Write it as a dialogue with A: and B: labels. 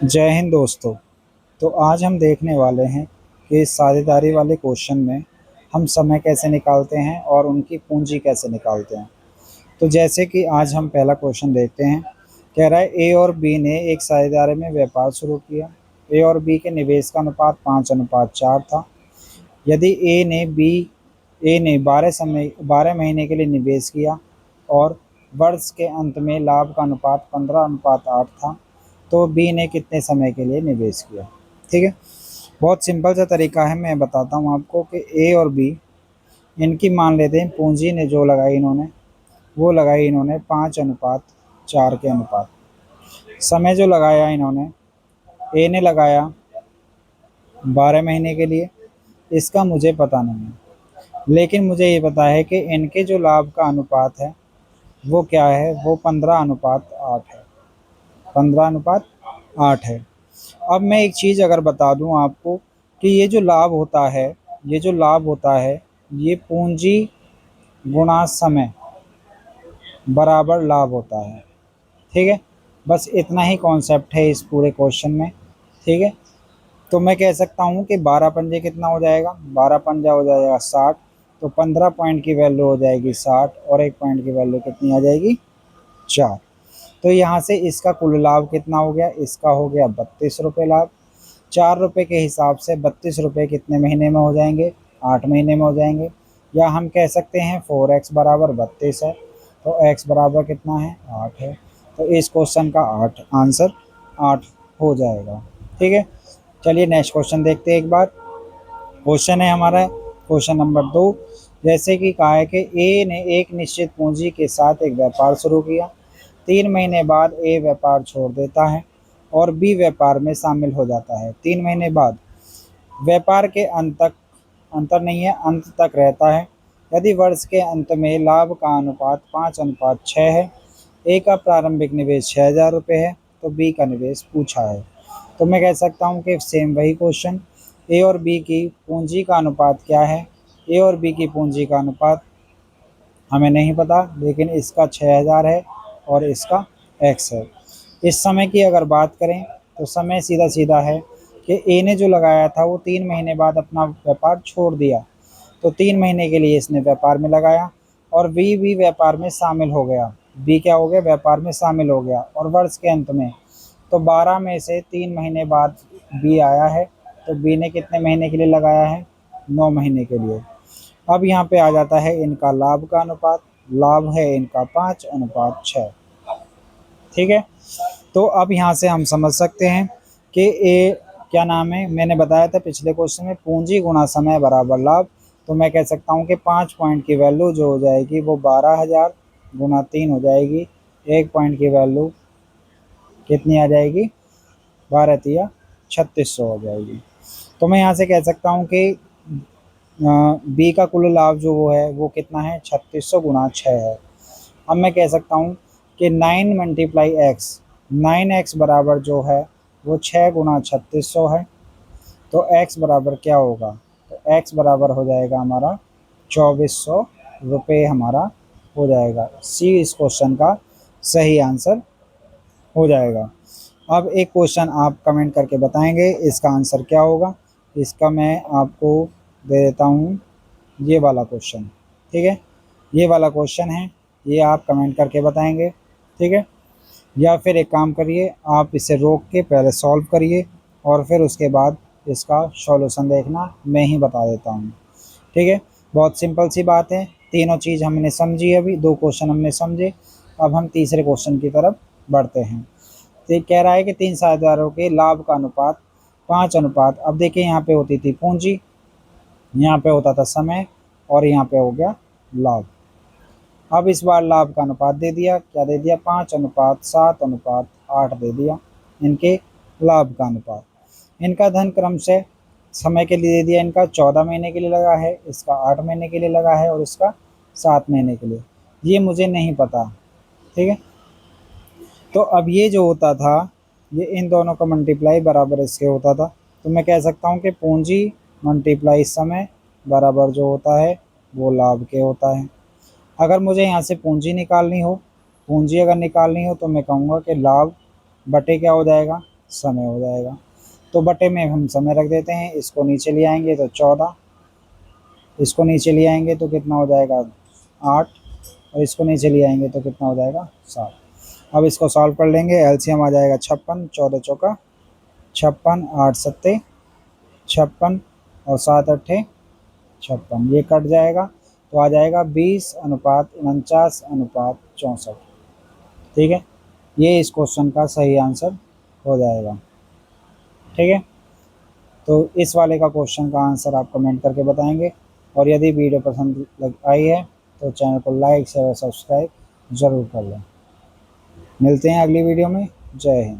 A: जय हिंद दोस्तों। तो आज हम देखने वाले हैं कि साझेदारी वाले क्वेश्चन में हम समय कैसे निकालते हैं और उनकी पूंजी कैसे निकालते हैं। तो जैसे कि आज हम पहला क्वेश्चन देखते हैं। कह रहा है ए और बी ने एक साझेदारी में व्यापार शुरू किया। ए और बी के निवेश का अनुपात 5:4 था। यदि ए ने 12 महीने के लिए निवेश किया और वर्ष के अंत में लाभ का अनुपात 15:8 था, तो बी ने कितने समय के लिए निवेश किया। ठीक है, बहुत सिंपल सा तरीका है। मैं बताता हूँ आपको कि ए और बी, इनकी मान लेते हैं पूंजी ने जो लगाई इन्होंने, वो लगाई इन्होंने 5:4 के अनुपात। समय जो लगाया इन्होंने, ए ने लगाया 12 महीने के लिए, इसका मुझे पता नहीं है, लेकिन मुझे ये पता है कि इनके जो लाभ का अनुपात है वो क्या है, वो 15:8 है। 15:8 है। अब मैं एक चीज़ अगर बता दूं आपको कि ये जो लाभ होता है, ये पूंजी गुणा समय बराबर लाभ होता है। ठीक है, बस इतना ही कॉन्सेप्ट है इस पूरे क्वेश्चन में। ठीक है, तो मैं कह सकता हूँ कि 12 पंजे कितना हो जाएगा, 12 पंजा हो जाएगा 60। तो 15 पॉइंट की वैल्यू हो जाएगी 60 और 1 पॉइंट की वैल्यू कितनी आ जाएगी, 4। तो यहाँ से इसका कुल लाभ कितना हो गया, इसका हो गया 32 रुपये लाभ। 4 रुपये के हिसाब से 32 रुपये कितने महीने में हो जाएंगे, 8 महीने में हो जाएंगे। या हम कह सकते हैं 4x बराबर 32 है, तो x बराबर कितना है, 8 है। तो इस क्वेश्चन का 8 आंसर 8 हो जाएगा। ठीक है, चलिए नेक्स्ट क्वेश्चन देखते हैं एक बार। क्वेश्चन है हमारा क्वेश्चन नंबर 2। जैसे कि कहा है कि ए ने एक निश्चित पूंजी के साथ एक व्यापार शुरू किया। 3 महीने बाद ए व्यापार छोड़ देता है और बी व्यापार में शामिल हो जाता है। 3 महीने बाद व्यापार के अंतर नहीं है, अंत तक रहता है। यदि वर्ष के अंत में लाभ का अनुपात 5:6 है, ए का प्रारंभिक निवेश 6,000 रुपये है, तो बी का निवेश पूछा है। तो मैं कह सकता हूँ कि सेम वही क्वेश्चन, ए और बी की पूंजी का अनुपात क्या है। ए और बी की पूंजी का अनुपात हमें नहीं पता, लेकिन इसका 6,000 है और इसका x है। इस समय की अगर बात करें तो समय सीधा सीधा है कि ए ने जो लगाया था वो 3 महीने बाद अपना व्यापार छोड़ दिया, तो 3 महीने के लिए इसने व्यापार में लगाया और बी भी व्यापार में शामिल हो गया। बी क्या हो गया, व्यापार में शामिल हो गया। और वर्ष के अंत में तो 12 में से 3 महीने बाद बी आया है, तो बी ने कितने महीने के लिए लगाया है, 9 महीने के लिए। अब यहाँ पे आ जाता है इनका लाभ का अनुपात। लाभ है इनका 5:6। ठीक है, तो अब यहाँ से हम समझ सकते हैं कि ए क्या नाम है, मैंने बताया था पिछले क्वेश्चन में पूंजी गुणा समय बराबर लाभ। तो मैं कह सकता हूँ कि 5 पॉइंट की वैल्यू जो हो जाएगी वो 12,000 गुणा 3 हो जाएगी। 1 पॉइंट की वैल्यू कितनी आ जाएगी, 12×3=3600 हो जाएगी। तो मैं यहाँ से कह सकता हूँ कि बी का कुल लाभ जो वो है वो कितना है, 3600 गुणा 6 है। अब मैं कह सकता हूँ कि 9 × x, 9x बराबर जो है वो 6 गुणा 3600 है। तो x बराबर क्या होगा, तो x बराबर हो जाएगा हमारा 2400 रुपये हमारा हो जाएगा। सी इस क्वेश्चन का सही आंसर हो जाएगा। अब एक क्वेश्चन आप कमेंट करके बताएंगे इसका आंसर क्या होगा। इसका मैं आपको दे देता हूँ ये वाला क्वेश्चन। ठीक है, ये वाला क्वेश्चन है, ये आप कमेंट करके बताएंगे। ठीक है, या फिर एक काम करिए, आप इसे रोक के पहले सॉल्व करिए और फिर उसके बाद इसका सॉल्यूशन देखना, मैं ही बता देता हूँ। ठीक है, बहुत सिंपल सी बात है। तीनों चीज़ हमने समझी, अभी 2 क्वेश्चन हमने समझे। अब हम तीसरे क्वेश्चन की तरफ बढ़ते हैं। तो ये कह रहा है कि 3 साझेदारों के लाभ का अनुपात 5:। अब देखिए यहाँ पे होती थी पूंजी, यहाँ पे होता था समय और यहाँ पे हो गया लाभ। अब इस बार लाभ का अनुपात दे दिया, क्या दे दिया, 5:7:8 दे दिया इनके लाभ का अनुपात। इनका धन क्रम से समय के लिए दे दिया, इनका 14 महीने के लिए लगा है, इसका 8 महीने के लिए लगा है और इसका 7 महीने के लिए। ये मुझे नहीं पता। ठीक है, तो अब ये जो होता था, ये इन दोनों का मल्टीप्लाई बराबर इसके होता था। तो मैं कह सकता हूँ कि पूंजी मल्टीप्लाई समय बराबर जो होता है वो लाभ के होता है। अगर मुझे यहाँ से पूंजी अगर निकालनी हो तो मैं कहूँगा कि लाभ बटे क्या हो जाएगा, समय हो जाएगा। तो बटे में हम समय रख देते हैं, इसको नीचे ले आएंगे तो 14, इसको नीचे ले आएंगे तो कितना हो जाएगा 8, और इसको नीचे ले आएंगे तो कितना हो जाएगा 7। अब इसको सॉल्व कर लेंगे, एलसीएम आ जाएगा 56, 14 चौका 56, 8 सत्ते 56 और 7 अट्ठे 56, ये कट जाएगा तो आ जाएगा 20:49:64। ठीक है, ये इस क्वेश्चन का सही आंसर हो जाएगा। ठीक है, तो इस वाले का क्वेश्चन का आंसर आप कमेंट करके बताएंगे, और यदि वीडियो पसंद आई है तो चैनल को लाइक शेयर और सब्सक्राइब ज़रूर कर लें। मिलते हैं अगली वीडियो में। जय हिंद।